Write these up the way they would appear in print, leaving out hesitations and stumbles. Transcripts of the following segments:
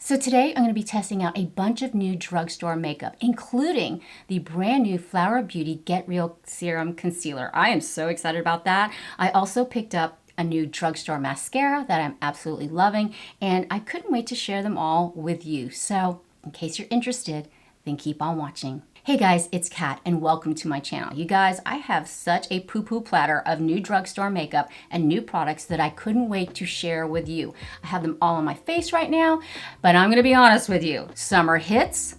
So today I'm going to be testing out a bunch of new drugstore makeup, including the brand new Flower Beauty Get Real Serum Concealer. I am so excited about that. I also picked up a new drugstore mascara that I'm absolutely loving, and I couldn't wait to share them all with you. So in case you're interested, then keep on watching. Hey guys, it's Kat and welcome to my channel. You guys, I have such a poo-poo platter of new drugstore makeup and new products that I couldn't wait to share with you. I have them all on my face right now, but I'm gonna be honest with you. Some are hits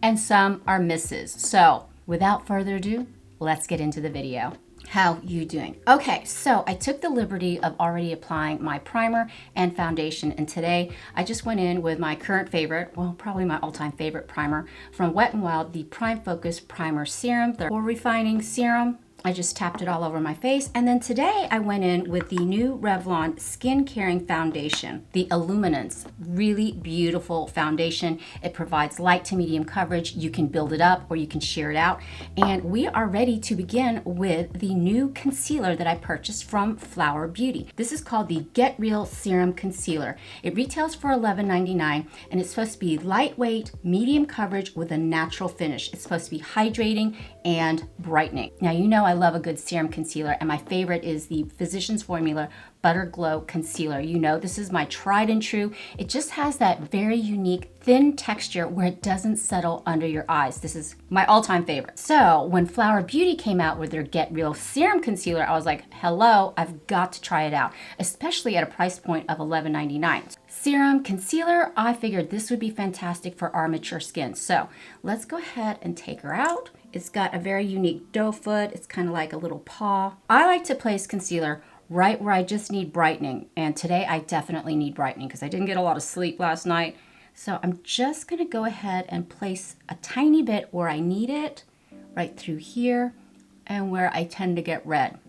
and some are misses. So without further ado, let's get into the video. How you doing? Okay, so I took the liberty of already applying my primer and foundation, and today I just went in with my current favorite, well, probably my all-time favorite primer from WetNWild, the Prime Focus Primer Serum, the Pore Refining Serum. I just tapped it all over my face, and then today I went in with the new Revlon Skin Caring Foundation, the Illuminance. Really beautiful foundation. It provides light to medium coverage. You can build it up or you can sheer it out. And we are ready to begin with the new concealer that I purchased from Flower Beauty. This is called the Get Real Serum Concealer. It retails for $11.99, and it's supposed to be lightweight, medium coverage with a natural finish. It's supposed to be hydrating and brightening. Now, you know I love a good serum concealer, and my favorite is the Physicians Formula Butter Glow Concealer. You know, this is my tried and true. It just has that very unique thin texture where it doesn't settle under your eyes. This is my all-time favorite. So when Flower Beauty came out with their Get Real Serum Concealer, I was like, hello, I've got to try it out, especially at a price point of $11.99. Serum concealer, I figured this would be fantastic for our mature skin. So let's go ahead and take her out. It's got a very unique doe foot. It's kind of like a little paw. I like to place concealer right where I just need brightening. And today I definitely need brightening because I didn't get a lot of sleep last night. So I'm just gonna go ahead and place a tiny bit where I need it, right through here, and where I tend to get red.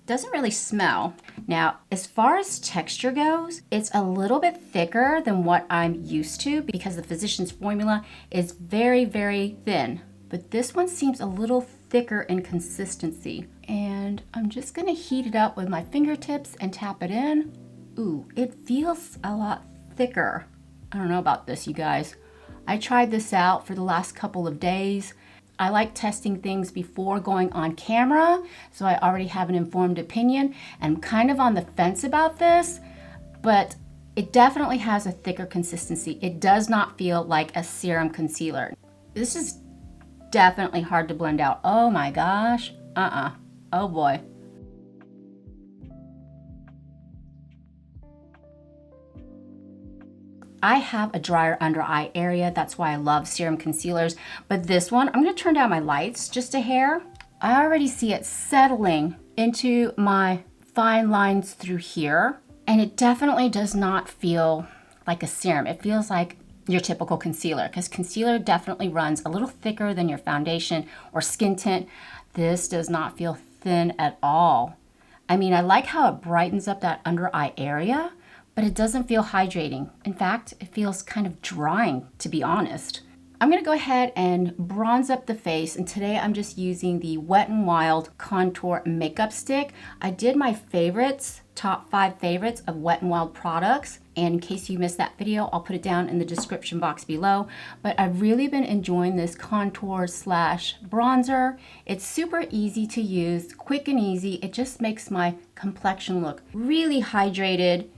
Doesn't really smell. Now, as far as texture goes, it's a little bit thicker than what I'm used to because the Physicians Formula is very, very thin. But this one seems a little thicker in consistency. And I'm just gonna heat it up with my fingertips and tap it in. Ooh, it feels a lot thicker. I don't know about this, you guys. I tried this out for the last couple of days. I like testing things before going on camera, so I already have an informed opinion. I'm kind of on the fence about this, but it definitely has a thicker consistency. It does not feel like a serum concealer. This is definitely hard to blend out. Oh my gosh. Oh boy. I have a drier under eye area. That's why I love serum concealers. But this one, I'm going to turn down my lights just a hair. I already see it settling into my fine lines through here. And it definitely does not feel like a serum. It feels like your typical concealer, because concealer definitely runs a little thicker than your foundation or skin tint. This does not feel thin at all. I mean, I like how it brightens up that under eye area, but it doesn't feel hydrating. In fact, it feels kind of drying, to be honest. I'm gonna go ahead and bronze up the face, and today I'm just using the Wet n Wild Contour Makeup Stick. I did my favorites, top 5 favorites of Wet n Wild products, and in case you missed that video, I'll put it down in the description box below. But I've really been enjoying this contour slash bronzer. It's super easy to use, quick and easy. It just makes my complexion look really hydrated,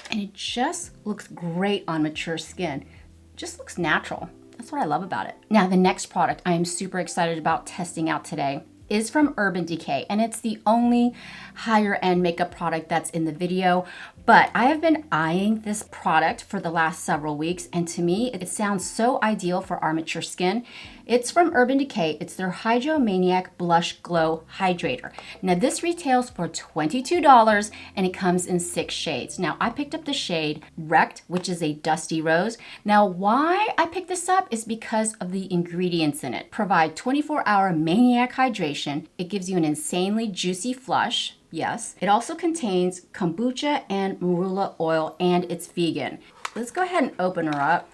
and it just looks great on mature skin. It just looks natural. That's what I love about it. Now, the next product I am super excited about testing out today is from Decay, and it's the only higher end makeup product that's in the video. But I have been eyeing this product for the last several weeks, and to me, it sounds so ideal for our mature skin. It's from Decay. It's their Hydromaniac Blush Glow Hydrator. Now, this retails for $22, and it comes in 6 shades. Now, I picked up the shade Wrecked, which is a dusty rose. Now, why I picked this up is because of the ingredients in it. Provide 24-hour maniac hydration. It gives you an insanely juicy flush. Yes. It also contains kombucha and marula oil, and it's vegan. Let's go ahead and open her up.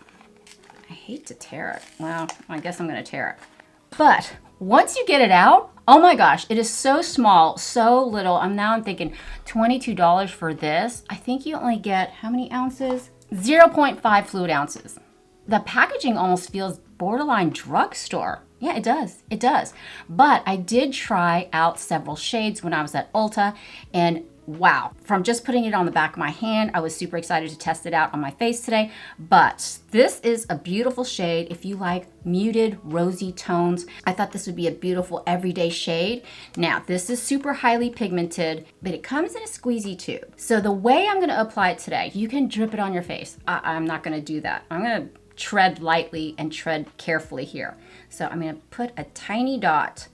I hate to tear it. Well, I guess I'm gonna tear it. But once you get it out, oh my gosh, it is so small, so little. I'm thinking $22 for this. I think you only get, how many ounces? 0.5 fluid ounces. The packaging almost feels borderline drugstore. Yeah, it does. It does. But I did try out several shades when I was at Ulta, and wow, from just putting it on the back of my hand, I was super excited to test it out on my face today. But this is a beautiful shade if you like muted rosy tones. I thought this would be a beautiful everyday shade. Now, this is super highly pigmented, but it comes in a squeezy tube. So the way I'm gonna apply it today, you can drip it on your face. I'm not gonna do that. I'm gonna tread lightly and tread carefully here. So I'm gonna put a tiny dot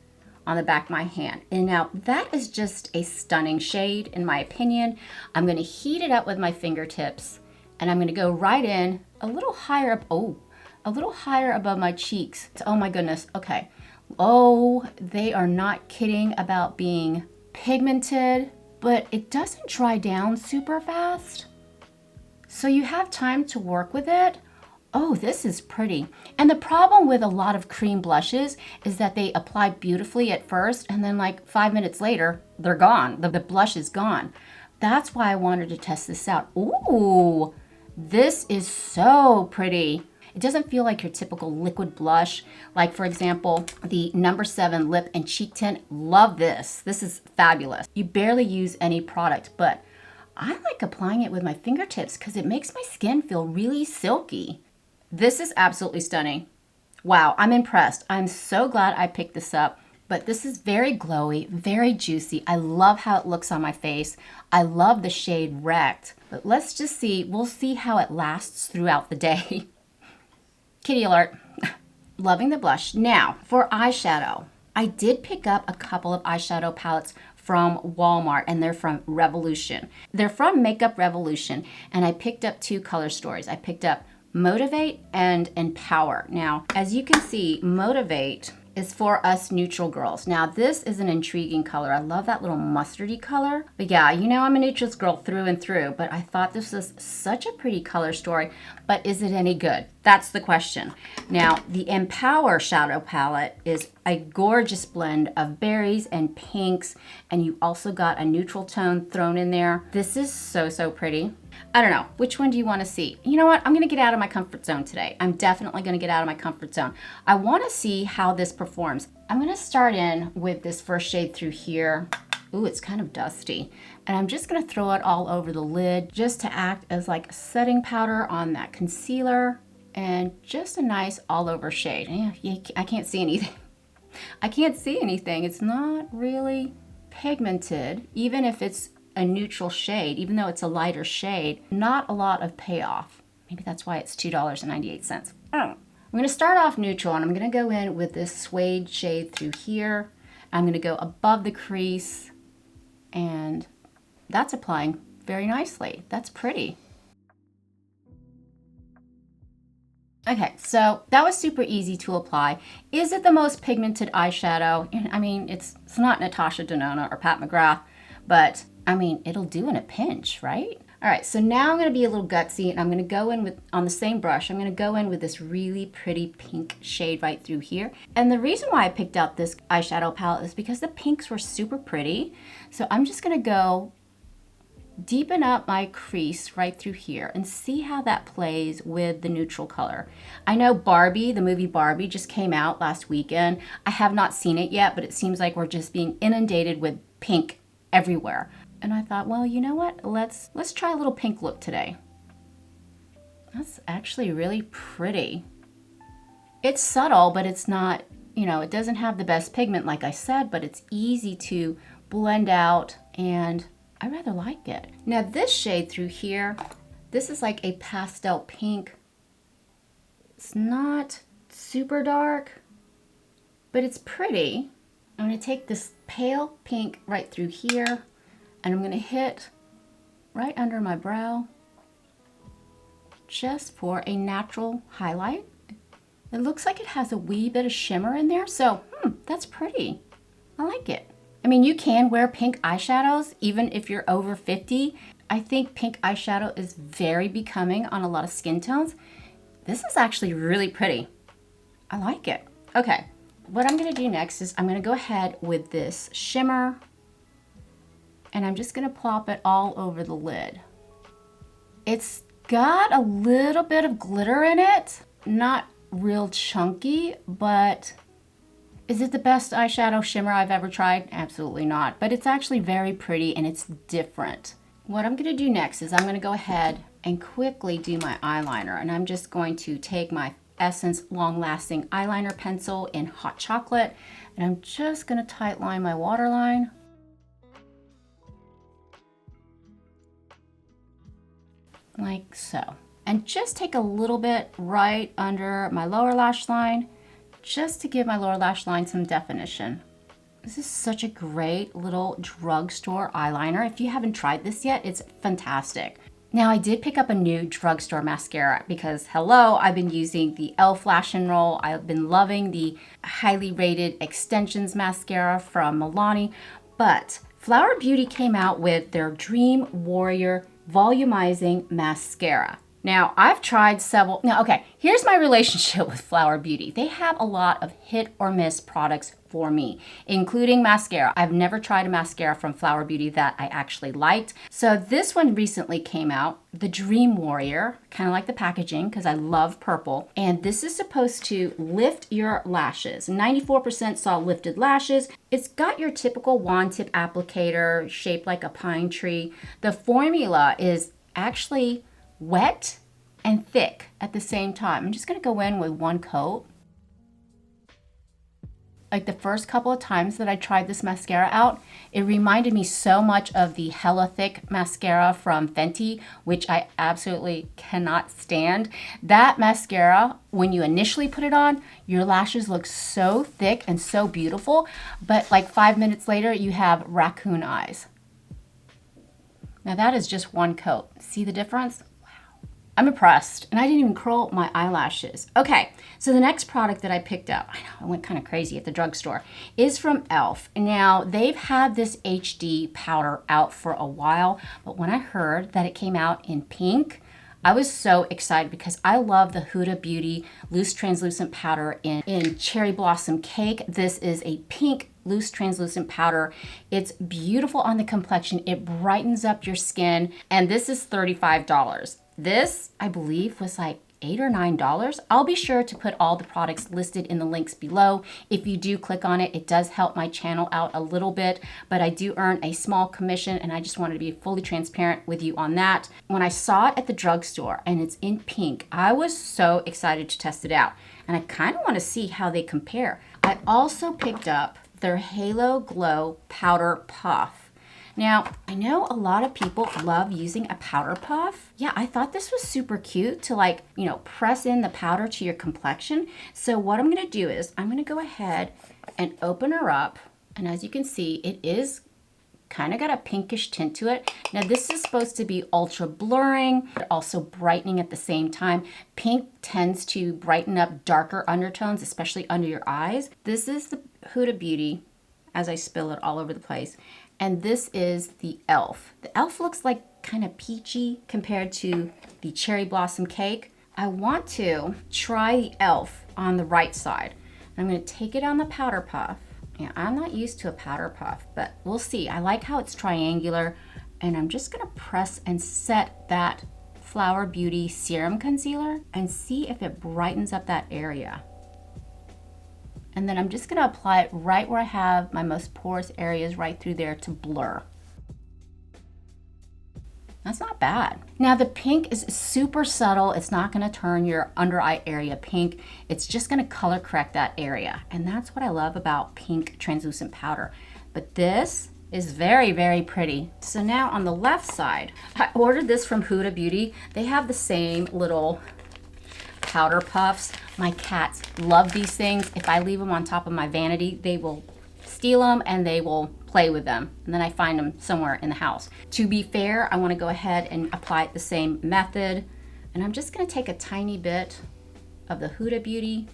on the back of my hand. And now that is just a stunning shade in my opinion. I'm gonna heat it up with my fingertips and I'm gonna go right in a little higher up, a little higher above my cheeks. Oh my goodness, okay. Oh, they are not kidding about being pigmented, but it doesn't dry down super fast. So you have time to work with it. Oh, this is pretty. And the problem with a lot of cream blushes is that they apply beautifully at first and then like 5 minutes later, they're gone. The blush is gone. That's why I wanted to test this out. Ooh, this is so pretty. It doesn't feel like your typical liquid blush. Like for example, the No. 7 lip and cheek tint. Love this. This is fabulous. You barely use any product, but I like applying it with my fingertips because it makes my skin feel really silky. This is absolutely stunning. Wow, I'm impressed. I'm so glad I picked this up, but this is very glowy, very juicy. I love how it looks on my face. I love the shade Wrecked, but let's just see, we'll see how it lasts throughout the day. Kitty alert. Loving the blush. Now, for eyeshadow, I did pick up a couple of eyeshadow palettes from Walmart and they're from Revolution. They're from Makeup Revolution and I picked up two color stories. I picked up Motivate and Empower. Now, as you can see, Motivate is for us neutral girls. Now, this is an intriguing color. I love that little mustardy color. But yeah, you know I'm a neutrals girl through and through, but I thought this was such a pretty color story, but is it any good? That's the question. Now, the Empower shadow palette is a gorgeous blend of berries and pinks, and you also got a neutral tone thrown in there. This is so, so pretty. I don't know, which one do you want to see? You know what, I'm gonna get out of my comfort zone today. I'm definitely gonna get out of my comfort zone. I wanna see how this performs. I'm gonna start in with this first shade through here. Ooh, it's kind of dusty. And I'm just gonna throw it all over the lid just to act as like a setting powder on that concealer and just a nice all over shade. Yeah, I can't see anything. I can't see anything. It's not really pigmented, even if it's a neutral shade, even though it's a lighter shade, not a lot of payoff. Maybe that's why it's $2.98. I'm gonna start off neutral and I'm gonna go in with this suede shade through here. I'm gonna go above the crease and that's applying very nicely. That's pretty. Okay, so that was super easy to apply. Is it the most pigmented eyeshadow? I mean, it's not Natasha Denona or Pat McGrath, but I mean, it'll do in a pinch, right? All right, so now I'm gonna be a little gutsy and I'm gonna go in with, on the same brush, I'm gonna go in with this really pretty pink shade right through here. And the reason why I picked out this eyeshadow palette is because the pinks were super pretty. So I'm just gonna go deepen up my crease right through here and see how that plays with the neutral color. I know Barbie, the movie Barbie, just came out last weekend. I have not seen it yet, but it seems like we're just being inundated with pink everywhere. And I thought, well, you know what? Let's try a little pink look today. That's actually really pretty. It's subtle, but it's not, you know, it doesn't have the best pigment like I said, but it's easy to blend out and I rather like it. Now this shade through here, this is like a pastel pink. It's not super dark, but it's pretty. I'm gonna take this pale pink right through here and I'm gonna hit right under my brow just for a natural highlight. It looks like it has a wee bit of shimmer in there, so that's pretty. I like it. I mean, you can wear pink eyeshadows even if you're over 50. I think pink eyeshadow is very becoming on a lot of skin tones. This is actually really pretty. I like it. Okay, what I'm gonna do next is I'm gonna go ahead with this shimmer and I'm just gonna plop it all over the lid. It's got a little bit of glitter in it. Not real chunky, but is it the best eyeshadow shimmer I've ever tried? Absolutely not. But it's actually very pretty and it's different. What I'm going to do next is I'm going to go ahead and quickly do my eyeliner. And I'm just going to take my Essence Long Lasting Eyeliner Pencil in Hot Chocolate. And I'm just going to tight line my waterline. Like so. And just take a little bit right under my lower lash line, just to give my lower lash line some definition. This is such a great little drugstore eyeliner. If you haven't tried this yet, it's fantastic. Now I did pick up a new drugstore mascara because hello, I've been using the e.l.f. Lash and Roll. I've been loving the highly rated Extensions mascara from Milani, but Flower Beauty came out with their Dream Warrior Volumizing Mascara. Now, I've tried several. Now, okay, here's my relationship with Flower Beauty. They have a lot of hit or miss products for me, including mascara. I've never tried a mascara from Flower Beauty that I actually liked. So this one recently came out, the Dream Warrior, kind of like the packaging because I love purple. And this is supposed to lift your lashes. 94% saw lifted lashes. It's got your typical wand tip applicator shaped like a pine tree. The formula is actually wet and thick at the same time. I'm just gonna go in with one coat. Like the first couple of times that I tried this mascara out, it reminded me so much of the Hella Thick mascara from Fenty, which I absolutely cannot stand. That mascara, when you initially put it on, your lashes look so thick and so beautiful, but like 5 minutes later, you have raccoon eyes. Now that is just one coat. See the difference? I'm impressed, and I didn't even curl my eyelashes. Okay, so the next product that I picked up, I know I went kind of crazy at the drugstore, is from e.l.f. Now, they've had this HD powder out for a while, but when I heard that it came out in pink, I was so excited because I love the Huda Beauty Loose Translucent Powder in Cherry Blossom Cake. This is a pink loose translucent powder. It's beautiful on the complexion. It brightens up your skin, and this is $35. This, I believe, was like $8 or $9. I'll be sure to put all the products listed in the links below. If you do click on it, it does help my channel out a little bit, but I do earn a small commission, and I just wanted to be fully transparent with you on that. When I saw it at the drugstore and it's in pink, I was so excited to test it out, and I kind of want to see how they compare. I also picked up their Halo Glow Powder Puff. Now, I know a lot of people love using a powder puff. Yeah, I thought this was super cute to like, you know, press in the powder to your complexion. So what I'm gonna do is I'm gonna go ahead and open her up. And as you can see, it is kind of got a pinkish tint to it. Now this is supposed to be ultra blurring, but also brightening at the same time. Pink tends to brighten up darker undertones, especially under your eyes. This is the Huda Beauty, as I spill it all over the place. And this is the e.l.f. The e.l.f. looks like kind of peachy compared to the Cherry Blossom Cake. I want to try the e.l.f. on the right side. I'm going to take it on the powder puff. Yeah, I'm not used to a powder puff, but we'll see. I like how it's triangular, and I'm just going to press and set that Flower Beauty Serum Concealer and see if it brightens up that area. And then I'm just gonna apply it right where I have my most porous areas, right through there to blur. That's not bad. Now the pink is super subtle. It's not gonna turn your under eye area pink. It's just gonna color correct that area. And that's what I love about pink translucent powder. But this is very, very pretty. So now on the left side, I ordered this from Huda Beauty. They have the same little powder puffs. My cats love these things. If I leave them on top of my vanity, they will steal them and they will play with them. And then I find them somewhere in the house. To be fair, I want to go ahead and apply it the same method. And I'm just going to take a tiny bit of the Huda Beauty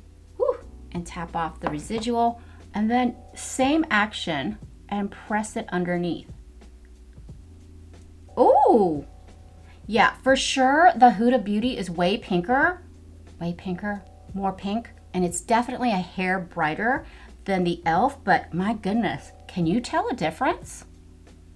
and tap off the residual. And then same action and press it underneath. Oh, yeah, for sure the Huda Beauty is way pinker, more pink, and it's definitely a hair brighter than the e.l.f., but my goodness, can you tell a difference?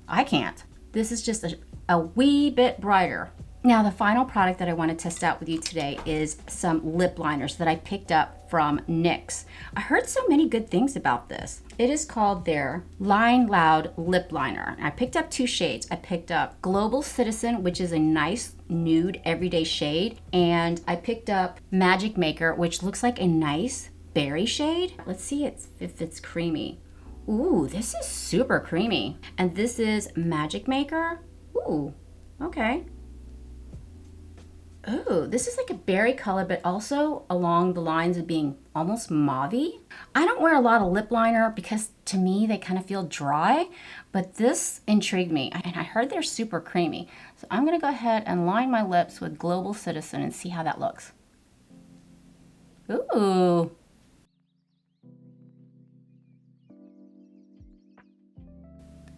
I can't. This is just a wee bit brighter. Now, the final product that I want to test out with you today is some lip liners that I picked up from NYX. I heard so many good things about this. It is called their Line Loud Lip Liner. I picked up 2 shades. I picked up Global Citizen, which is a nice nude everyday shade, and I picked up Magic Maker, which looks like a nice berry shade. Let's see if it's creamy. Ooh, this is super creamy. And this is Magic Maker. Ooh, okay. Oh, this is like a berry color, but also along the lines of being almost mauve-y. I don't wear a lot of lip liner because to me, they kind of feel dry, but this intrigued me. And I heard they're super creamy. So I'm gonna go ahead and line my lips with Global Citizen and see how that looks. Ooh.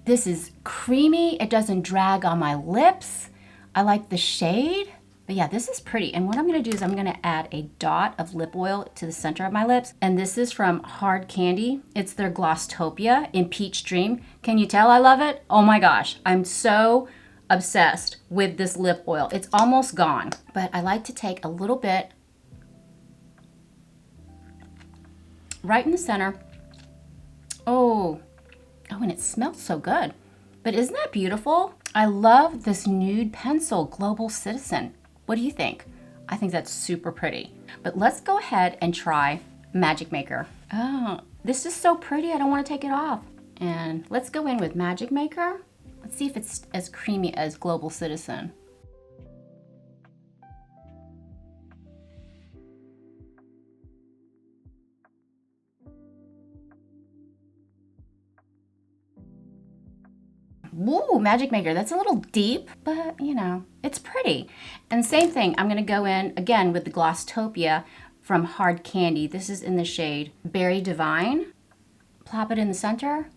This is creamy. It doesn't drag on my lips. I like the shade. But yeah, this is pretty. And what I'm gonna do is I'm gonna add a dot of lip oil to the center of my lips. And this is from Hard Candy. It's their Glosstopia in Peach Dream. Can you tell I love it? Oh my gosh, I'm so obsessed with this lip oil. It's almost gone, but I like to take a little bit right in the center. Oh, and it smells so good. But isn't that beautiful? I love this nude pencil, Global Citizen. What do you think? I think that's super pretty. But let's go ahead and try Magic Maker. Oh, this is so pretty. I don't want to take it off. And let's go in with Magic Maker. Let's see if it's as creamy as Global Citizen. Ooh, Magic Maker, that's a little deep, but you know, it's pretty. And same thing, I'm gonna go in again with the Glosstopia from Hard Candy. This is in the shade Berry Divine. Plop it in the center.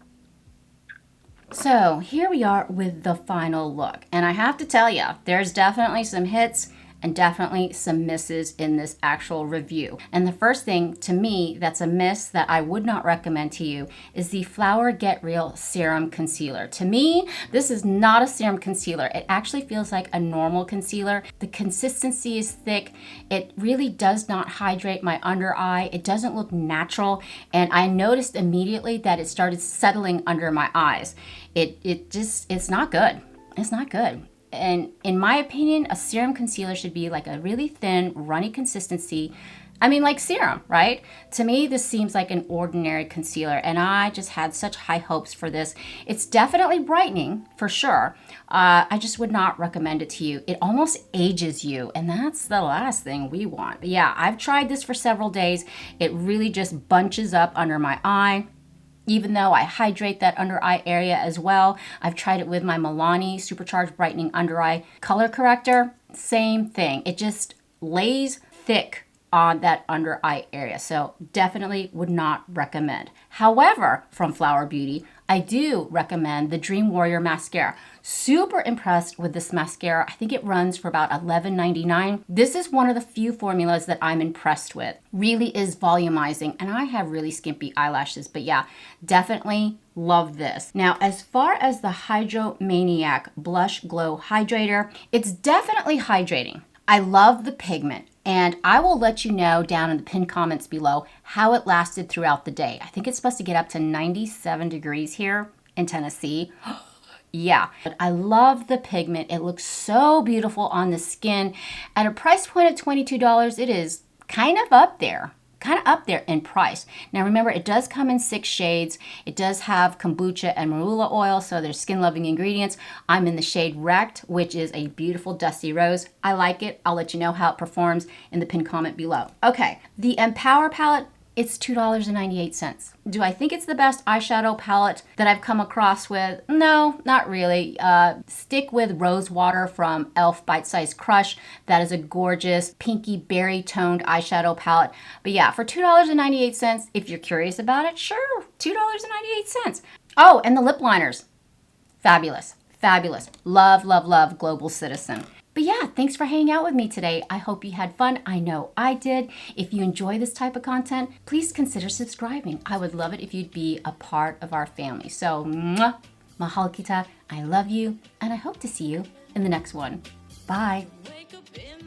So here we are with the final look. And I have to tell you, there's definitely some hits and definitely some misses in this actual review. And the first thing to me that's a miss that I would not recommend to you is the Flower Get Real Serum Concealer. To me, this is not a serum concealer. It actually feels like a normal concealer. The consistency is thick. It really does not hydrate my under eye. It doesn't look natural. And I noticed immediately that it started settling under my eyes. It's not good. It's not good. And in my opinion, a serum concealer should be like a really thin, runny consistency. I mean, like serum, right? To me, this seems like an ordinary concealer, and I just had such high hopes for this. It's definitely brightening, for sure. I just would not recommend it to you. It almost ages you, and that's the last thing we want. But yeah, I've tried this for several days. It really just bunches up under my eye. Even though I hydrate that under eye area as well. I've tried it with my Milani Supercharged Brightening Under Eye Color Corrector. Same thing. It just lays thick on that under eye area. So definitely would not recommend. However, from Flower Beauty, I do recommend the Dream Warrior Mascara. Super impressed with this mascara. I think it runs for about $11.99. This is one of the few formulas that I'm impressed with. Really is volumizing, and I have really skimpy eyelashes, but yeah, definitely love this. Now, as far as the Hydromaniac Blush Glow Hydrator, it's definitely hydrating. I love the pigment, and I will let you know down in the pinned comments below how it lasted throughout the day. I think it's supposed to get up to 97 degrees here in Tennessee. Yeah, but I love the pigment. It looks so beautiful on the skin. At a price point of $22, it is kind of up there in price. Now remember, it does come in 6 shades. It does have kombucha and marula oil, so there's skin-loving ingredients. I'm in the shade Wrecked, which is a beautiful dusty rose. I like it. I'll let you know how it performs in the pinned comment below. Okay, the Empower palette, it's $2.98. Do I think it's the best eyeshadow palette that I've come across with? No, not really. Stick with Rosewater from e.l.f. Bite Size Crush. That is a gorgeous pinky berry toned eyeshadow palette. But yeah, for $2.98, if you're curious about it, sure, $2.98. Oh, and the lip liners. Fabulous, fabulous. Love, love, love Global Citizen. But yeah, thanks for hanging out with me today. I hope you had fun. I know I did. If you enjoy this type of content, please consider subscribing. I would love it if you'd be a part of our family. So, mahalo kita, I love you, and I hope to see you in the next one. Bye. Wake up in